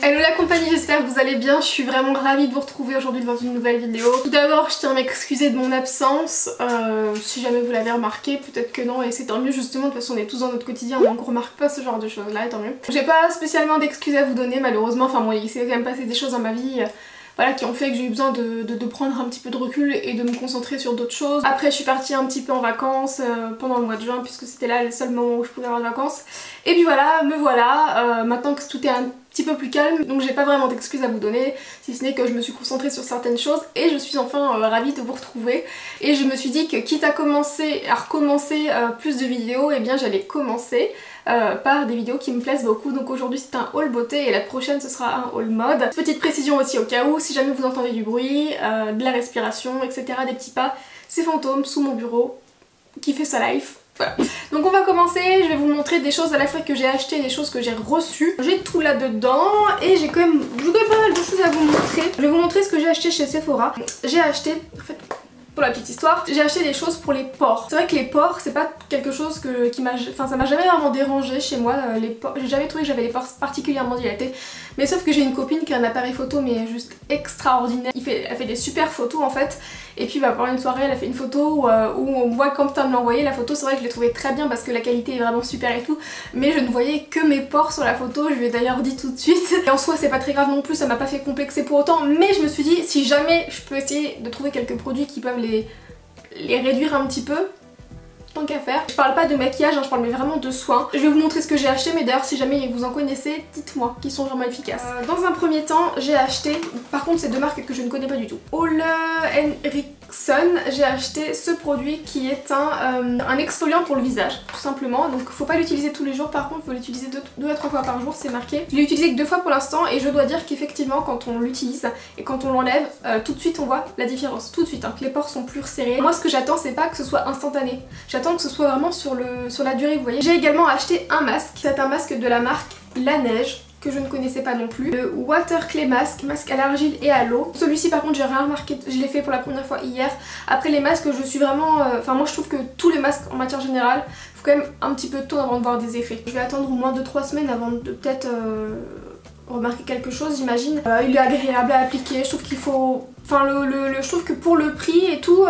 Hello la compagnie, j'espère que vous allez bien. Je suis vraiment ravie de vous retrouver aujourd'hui dans une nouvelle vidéo. Tout d'abord, je tiens à m'excuser de mon absence. Si jamais vous l'avez remarqué, peut-être que non, et c'est tant mieux justement. De toute façon, on est tous dans notre quotidien, donc on remarque pas ce genre de choses là, et tant mieux. J'ai pas spécialement d'excuses à vous donner, malheureusement. Enfin bon, il s'est quand même passé des choses dans ma vie. Voilà, qui ont fait que j'ai eu besoin de prendre un petit peu de recul et de me concentrer sur d'autres choses. Après je suis partie un petit peu en vacances pendant le mois de juin, puisque c'était là le seul moment où je pouvais avoir de vacances. Et puis voilà, me voilà, maintenant que tout est un petit peu plus calme, donc j'ai pas vraiment d'excuses à vous donner, si ce n'est que je me suis concentrée sur certaines choses et je suis enfin ravie de vous retrouver. Et je me suis dit que quitte à recommencer plus de vidéos, et bien j'allais commencer par des vidéos qui me plaisent beaucoup. Donc aujourd'hui c'est un haul beauté et la prochaine ce sera un haul mode. Petite précision aussi au cas où, si jamais vous entendez du bruit, de la respiration, etc., des petits pas, c'est Fantôme sous mon bureau qui fait sa life. Voilà. Donc on va commencer, je vais vous montrer des choses à la fois que j'ai achetées et des choses que j'ai reçues. J'ai tout là dedans et j'ai quand même pas mal de choses à vous montrer. Je vais vous montrer ce que j'ai acheté chez Sephora. J'ai acheté, en fait, pour la petite histoire, j'ai acheté des choses pour les pores. C'est vrai que les pores c'est pas quelque chose qui m'a... Enfin ça m'a jamais vraiment dérangé chez moi, les pores. J'ai jamais trouvé que j'avais les pores particulièrement dilatés. Mais sauf que j'ai une copine qui a un appareil photo mais juste extraordinaire. Elle fait des super photos en fait. Et puis pendant une soirée elle a fait une photo où on voit quand elle me l'a envoyé la photo. C'est vrai que je l'ai trouvée très bien parce que la qualité est vraiment super et tout. Mais je ne voyais que mes pores sur la photo, je lui ai d'ailleurs dit tout de suite. Et en soi c'est pas très grave non plus, ça m'a pas fait complexer pour autant. Mais je me suis dit si jamais je peux essayer de trouver quelques produits qui peuvent les réduire un petit peu, tant qu'à faire. Je parle pas de maquillage, hein, je parle vraiment de soins. Je vais vous montrer ce que j'ai acheté, mais d'ailleurs si jamais vous en connaissez, dites-moi, qui sont vraiment efficaces. Dans un premier temps, j'ai acheté, par contre c'est deux marques que je ne connais pas du tout. Ole Henriksen, j'ai acheté ce produit qui est un exfoliant pour le visage, tout simplement. Donc faut pas l'utiliser tous les jours, par contre faut l'utiliser 2 à 3 fois par jour, c'est marqué. Je l'ai utilisé que 2 fois pour l'instant et je dois dire qu'effectivement quand on l'utilise et quand on l'enlève, tout de suite on voit la différence, tout de suite, hein, que les pores sont plus resserrés. Moi ce que j'attends c'est pas que ce soit instantané, j'attends que ce soit vraiment sur la durée, vous voyez. J'ai également acheté un masque, c'est un masque de la marque La Neige, que je ne connaissais pas non plus. Le Water Clay Mask, masque à l'argile et à l'eau. Celui-ci par contre j'ai rien remarqué, je l'ai fait pour la première fois hier. Après les masques je suis vraiment... Enfin moi je trouve que tous les masques en matière générale, il faut quand même un petit peu de temps avant de voir des effets. Je vais attendre au moins 2-3 semaines avant de peut-être remarquer quelque chose, j'imagine. Il est agréable à appliquer, je trouve qu'il faut... Enfin je trouve que pour le prix et tout...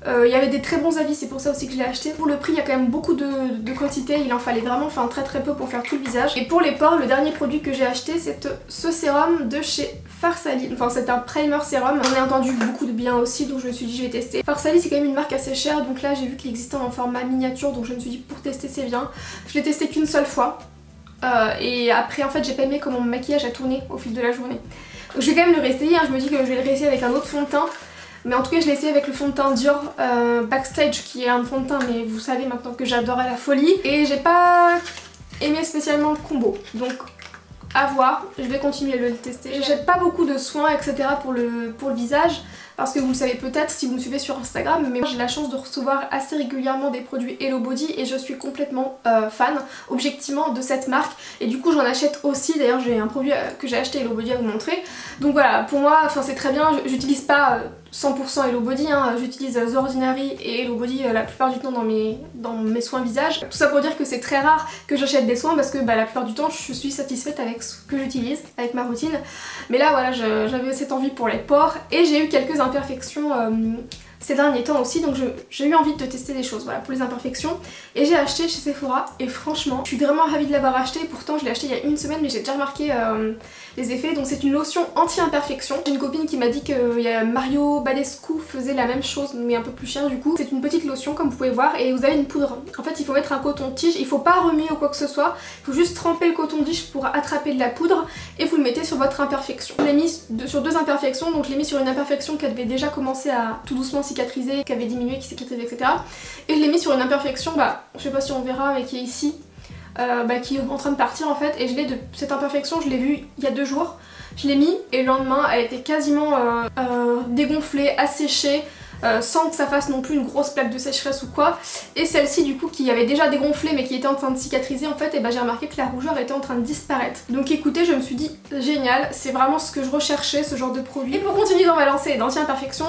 il y avait des très bons avis, c'est pour ça aussi que je l'ai acheté. Pour le prix il y a quand même beaucoup de quantité, il en fallait vraiment très peu pour faire tout le visage. Et pour les pores, le dernier produit que j'ai acheté c'est ce sérum de chez Farsali. Enfin c'est un primer sérum, j'en ai entendu beaucoup de bien aussi donc je me suis dit je vais tester. Farsali c'est quand même une marque assez chère donc là j'ai vu qu'il existait en format miniature donc je me suis dit pour tester c'est bien. Je l'ai testé qu'une seule fois et après en fait j'ai pas aimé comment mon maquillage a tourné au fil de la journée. Donc je vais quand même le réessayer, hein. Je me dis que je vais le réessayer avec un autre fond de teint. Mais en tout cas je l'ai essayé avec le fond de teint Dior Backstage qui est un fond de teint mais vous savez maintenant que j'adore à la folie. Et j'ai pas aimé spécialement le combo. Donc à voir, je vais continuer de le tester. J'achète pas beaucoup de soins etc pour le visage. Parce que vous le savez peut-être si vous me suivez sur Instagram, mais moi j'ai la chance de recevoir assez régulièrement des produits Hello Body et je suis complètement fan objectivement de cette marque et du coup j'en achète aussi. D'ailleurs j'ai un produit que j'ai acheté Hello Body à vous montrer. Donc voilà, pour moi c'est très bien, j'utilise pas 100% Hello Body, hein. J'utilise The Ordinary et Hello Body la plupart du temps dans mes soins visage. Tout ça pour dire que c'est très rare que j'achète des soins parce que la plupart du temps je suis satisfaite avec ce que j'utilise, avec ma routine. Mais là voilà, j'avais cette envie pour les pores et j'ai eu quelques imperfections ces derniers temps aussi, donc j'ai eu envie de tester des choses voilà, pour les imperfections. Et j'ai acheté chez Sephora et franchement je suis vraiment ravie de l'avoir acheté. Pourtant je l'ai acheté il y a une semaine mais j'ai déjà remarqué les effets. Donc c'est une lotion anti-imperfection. J'ai une copine qui m'a dit que Mario Badescu faisait la même chose mais un peu plus cher du coup. C'est une petite lotion comme vous pouvez voir et vous avez une poudre. En fait il faut mettre un coton-tige, il faut pas remuer ou quoi que ce soit, il faut juste tremper le coton-tige pour attraper de la poudre et vous le mettez sur votre imperfection. Je l'ai mis sur 2 imperfections, donc je l'ai mis sur une imperfection qui avait déjà commencé à tout doucement cicatriser, qui avait diminué, qui cicatrisait etc. Et je l'ai mis sur une imperfection, je sais pas si on verra mais qui est ici. Qui est en train de partir en fait, et cette imperfection je l'ai vue il y a 2 jours, je l'ai mis et le lendemain elle était quasiment dégonflée, asséchée, sans que ça fasse non plus une grosse plaque de sécheresse ou quoi. Et celle-ci du coup qui avait déjà dégonflé mais qui était en train de cicatriser en fait, et j'ai remarqué que la rougeur était en train de disparaître. Donc écoutez, je me suis dit génial, c'est vraiment ce que je recherchais, ce genre de produit. Et pour continuer dans ma lancée d'anti-imperfection,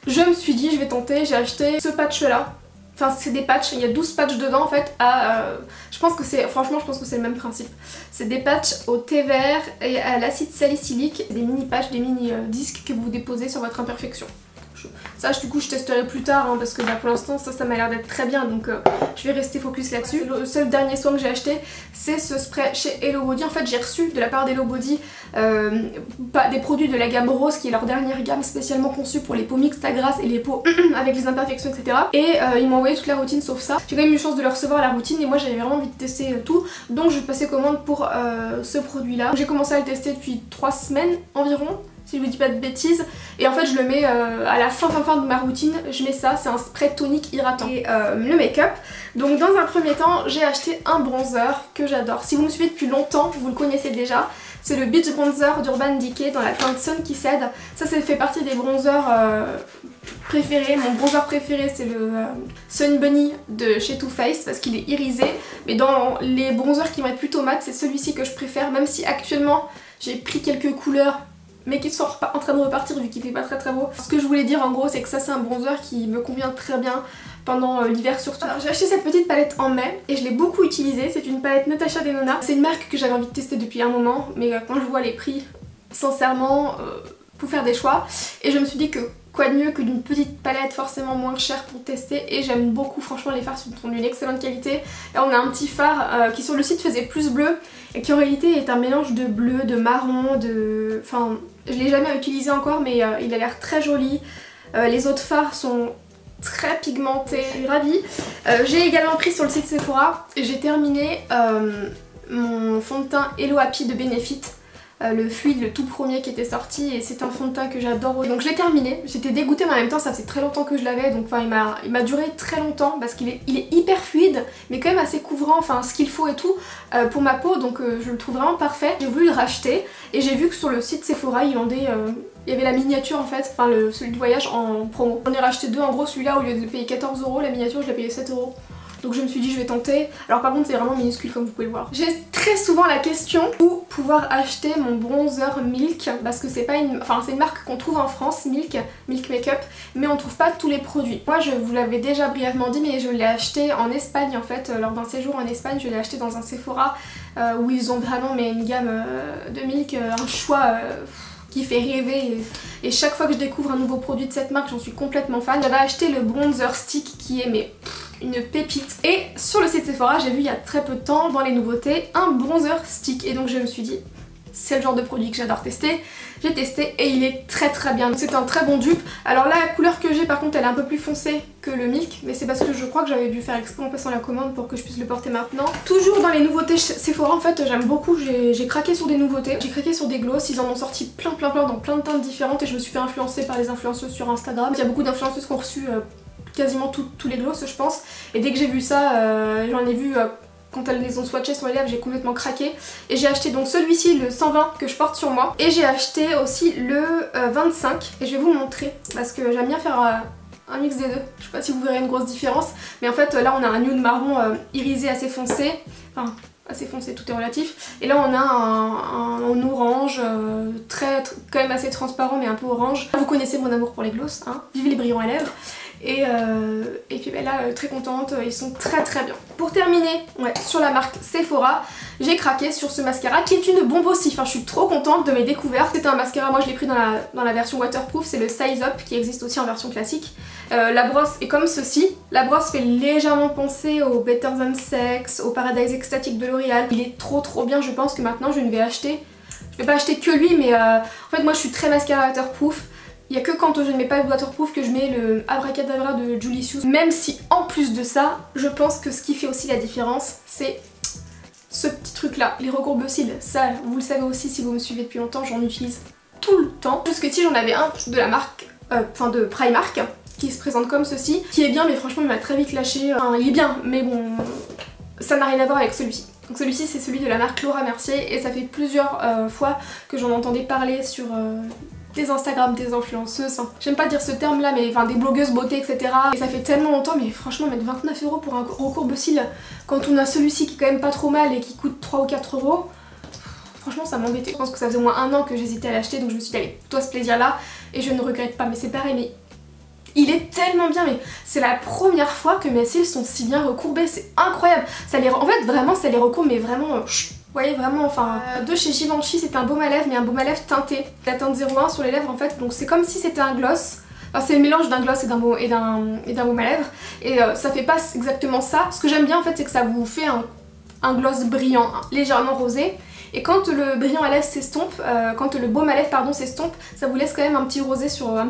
je me suis dit je vais tenter, j'ai acheté ce patch là. Enfin c'est des patchs, il y a 12 patchs dedans en fait je pense que c'est, franchement je pense que c'est le même principe. C'est des patchs au thé vert et à l'acide salicylique, des mini patchs, des mini disques que vous déposez sur votre imperfection. Ça du coup je testerai plus tard hein, parce que bah, pour l'instant ça m'a l'air d'être très bien, donc je vais rester focus là-dessus. Le seul dernier soin que j'ai acheté c'est ce spray chez Hello Body. En fait j'ai reçu de la part d'Hello Body des produits de la gamme Rose qui est leur dernière gamme spécialement conçue pour les peaux mixtes à grasse et les peaux avec les imperfections etc. Et ils m'ont envoyé toute la routine sauf ça. J'ai quand même eu chance de le recevoir la routine et moi j'avais vraiment envie de tester tout, donc je vais passer commande pour ce produit là. J'ai commencé à le tester depuis 3 semaines environ, si je vous dis pas de bêtises, et en fait je le mets à la fin de ma routine, je mets ça, c'est un spray tonique hydratant. Et le make-up, donc dans un premier temps j'ai acheté un bronzer que j'adore. Si vous me suivez depuis longtemps, vous le connaissez déjà, c'est le Beach Bronzer d'Urban Decay dans la teinte Sun Kissed. Ça fait partie des bronzers préférés. Mon bronzer préféré c'est le Sun Bunny de chez Too Faced parce qu'il est irisé, mais dans les bronzers qui vont être plutôt mat, c'est celui-ci que je préfère, même si actuellement j'ai pris quelques couleurs mais qui sont en train de repartir vu qu'il fait pas très beau. Ce que je voulais dire en gros c'est que ça c'est un bronzer qui me convient très bien pendant l'hiver surtout. Alors j'ai acheté cette petite palette en mai et je l'ai beaucoup utilisée, c'est une palette Natasha Denona. C'est une marque que j'avais envie de tester depuis un moment, mais quand je vois les prix, sincèrement, faut faire des choix. Et je me suis dit que quoi de mieux que d'une petite palette forcément moins chère pour tester, et j'aime beaucoup, franchement les fards sont d'une excellente qualité. Là on a un petit fard qui sur le site faisait plus bleu et qui en réalité est un mélange de bleu, de marron, de... Enfin je l'ai jamais utilisé encore mais il a l'air très joli. Les autres fards sont très pigmentés, je suis ravie. J'ai également pris sur le site Sephora et j'ai terminé mon fond de teint Hello Happy de Benefit. Le fluide, le tout premier qui était sorti, et c'est un fond de teint que j'adore. Donc je l'ai terminé, j'étais dégoûtée mais en même temps ça faisait très longtemps que je l'avais, donc enfin il m'a duré très longtemps parce qu'il est hyper fluide mais quand même assez couvrant, enfin ce qu'il faut et tout pour ma peau, donc je le trouve vraiment parfait. J'ai voulu le racheter et j'ai vu que sur le site Sephora il vendait... il y avait la miniature en fait, enfin celui de voyage en promo. J'en ai racheté deux en gros, celui-là au lieu de le payer 14 €, la miniature je l'ai payé 7 €. Donc je me suis dit je vais tenter. Alors par contre c'est vraiment minuscule comme vous pouvez le voir. J'ai très souvent la question où pouvoir acheter mon bronzer Milk, parce que c'est pas une... Enfin c'est une marque qu'on trouve en France, Milk Makeup, mais on trouve pas tous les produits. Moi je vous l'avais déjà brièvement dit mais je l'ai acheté en Espagne en fait, lors d'un séjour en Espagne, je l'ai acheté dans un Sephora où ils ont vraiment une gamme de Milk, un choix... qui fait rêver, et chaque fois que je découvre un nouveau produit de cette marque j'en suis complètement fan. J'avais acheté le bronzer stick qui est une pépite, et sur le site Sephora j'ai vu il y a très peu de temps dans les nouveautés un bronzer stick, et donc je me suis dit c'est le genre de produit que j'adore tester. J'ai testé et il est très bien, c'est un très bon dupe. Alors là la couleur que j'ai par contre elle est un peu plus foncée que le Milk, mais c'est parce que je crois que j'avais dû faire exprès en passant la commande pour que je puisse le porter maintenant. Toujours dans les nouveautés Sephora en fait j'aime beaucoup, j'ai craqué sur des nouveautés, j'ai craqué sur des gloss, ils en ont sorti plein dans plein de teintes différentes et je me suis fait influencer par les influenceuses sur Instagram. Il y a beaucoup d'influenceuses qui ont reçu quasiment tous les gloss je pense, et dès que j'ai vu ça j'en ai vu... Quand elles les ont swatchés sur les lèvres, j'ai complètement craqué. Et j'ai acheté donc celui-ci, le 120 que je porte sur moi. Et j'ai acheté aussi le 25. Et je vais vous montrer parce que j'aime bien faire un mix des deux. Je sais pas si vous verrez une grosse différence. Mais en fait là on a un nude marron irisé assez foncé. Enfin assez foncé, tout est relatif. Et là on a un orange quand même assez transparent mais un peu orange. Vous connaissez mon amour pour les gloss, hein. Vive les brillants à lèvres. Et puis ben là très contente, ils sont très bien. Pour terminer sur la marque Sephora, j'ai craqué sur ce mascara qui est une bombe aussi, enfin je suis trop contente de mes découvertes. C'est un mascara, moi je l'ai pris dans la version waterproof, c'est le Size Up qui existe aussi en version classique. La brosse est comme ceci, la brosse fait légèrement penser au Better Than Sex, au Paradise Extatic de L'Oréal. Il est trop bien, je pense que maintenant je ne vais acheter, je vais pas acheter que lui mais en fait moi je suis très mascara waterproof. Il n'y a que quand je ne mets pas le waterproof que je mets le Abracadabra de Julie Sue. Même si en plus de ça, je pense que ce qui fait aussi la différence, c'est ce petit truc là, les recourbes cils. Ça, vous le savez aussi si vous me suivez depuis longtemps, j'en utilise tout le temps. Jusqu'ici j'en avais un de la marque, de Primark, qui se présente comme ceci, qui est bien mais franchement il m'a très vite lâché. Enfin, il est bien mais bon, ça n'a rien à voir avec celui-ci. Donc celui-ci c'est celui de la marque Laura Mercier et ça fait plusieurs fois que j'en entendais parler sur... des Instagram, des influenceuses, enfin, j'aime pas dire ce terme là mais enfin des blogueuses beauté etc. Et ça fait tellement longtemps, mais franchement mettre 29 € pour un recourbe cils quand on a celui-ci qui est quand même pas trop mal et qui coûte 3 ou 4 €, franchement ça m'embêtait. Je pense que ça faisait au moins un an que j'hésitais à l'acheter donc je me suis dit allez, toi ce plaisir là, et je ne regrette pas. Mais c'est pareil, mais Il est tellement bien, mais c'est la première fois que mes cils sont si bien recourbés, c'est incroyable. En fait vraiment ça les recourbe mais vraiment... vous voyez vraiment, enfin, de chez Givenchy, c'est un baume à lèvres mais un baume à lèvres teinté. La teinte 01 sur les lèvres en fait, donc c'est comme si c'était un gloss. Enfin, c'est le mélange d'un gloss et d'un baume à lèvres. Et ça fait pas exactement ça. Ce que j'aime bien en fait c'est que ça vous fait un gloss brillant, légèrement rosé. Et quand le brillant à lèvres s'estompe, quand le baume à lèvres pardon s'estompe, ça vous laisse quand même un petit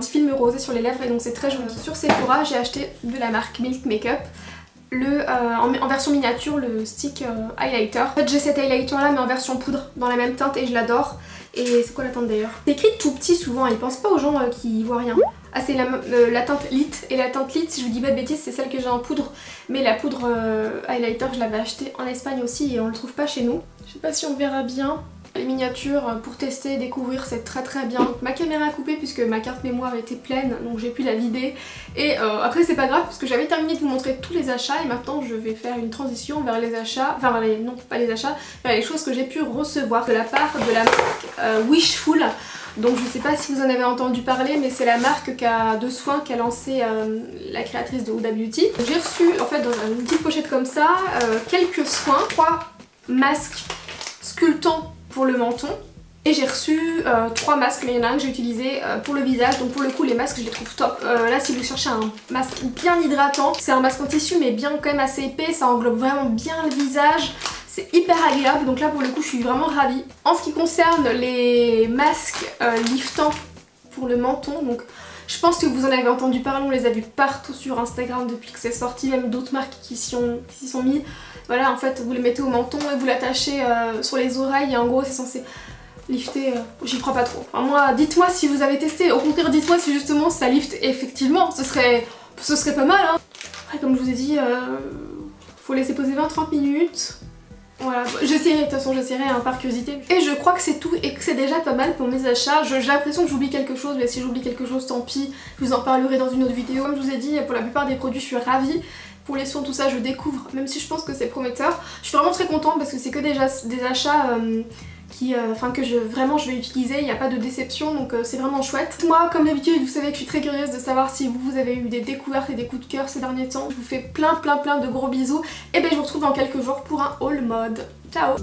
film rosé sur les lèvres et donc c'est très joli. Sur Sephora, j'ai acheté de la marque Milk Makeup en version miniature le stick highlighter. En fait j'ai cet highlighter là mais en version poudre dans la même teinte et je l'adore. Et c'est quoi la teinte d'ailleurs? C'est écrit tout petit souvent, ils pensent pas aux gens qui voient rien. Ah c'est la teinte Lit, et la teinte Lit si je vous dis pas de bêtises c'est celle que j'ai en poudre, mais la poudre highlighter je l'avais achetée en Espagne aussi et on le trouve pas chez nous. Je sais pas si on verra bien. Les miniatures pour tester, découvrir c'est très très bien. Donc, ma caméra a coupé puisque ma carte mémoire était pleine donc j'ai pu la vider et après c'est pas grave parce que j'avais terminé de vous montrer tous les achats et maintenant je vais faire une transition vers les achats, enfin non pas les achats, vers les choses que j'ai pu recevoir de la part de la marque Wishful. Donc je sais pas si vous en avez entendu parler mais c'est la marque de soins qu'a lancé la créatrice de Huda Beauty. J'ai reçu en fait dans une petite pochette comme ça quelques soins, 3 masques sculptants pour le menton et j'ai reçu 3 masques mais il y en a un que j'ai utilisé pour le visage donc pour le coup les masques je les trouve top. Là si vous cherchez un masque bien hydratant, c'est un masque en tissu mais bien quand même assez épais, ça englobe vraiment bien le visage. C'est hyper agréable donc là pour le coup je suis vraiment ravie. En ce qui concerne les masques liftants pour le menton, donc je pense que vous en avez entendu parler, on les a vus partout sur Instagram depuis que c'est sorti, même d'autres marques qui s'y sont mis. Voilà en fait vous les mettez au menton et vous l'attachez sur les oreilles et en gros c'est censé lifter, j'y crois pas trop. Enfin, moi dites-moi si vous avez testé, au contraire dites-moi si justement ça lift effectivement, ce serait pas mal hein. Après comme je vous ai dit, faut laisser poser 20-30 minutes. Voilà, j'essaierai, de toute façon j'essaierai hein, par curiosité. Et je crois que c'est tout et que c'est déjà pas mal pour mes achats. J'ai l'impression que j'oublie quelque chose, mais si j'oublie quelque chose tant pis, je vous en parlerai dans une autre vidéo. Comme je vous ai dit, pour la plupart des produits je suis ravie. Pour les soins tout ça je découvre, même si je pense que c'est prometteur. Je suis vraiment très contente parce que c'est que déjà des achats que vraiment je vais utiliser, il n'y a pas de déception donc c'est vraiment chouette. Moi comme d'habitude vous savez que je suis très curieuse de savoir si vous avez eu des découvertes et des coups de cœur ces derniers temps. Je vous fais plein de gros bisous et ben je vous retrouve dans quelques jours pour un haul mode. Ciao!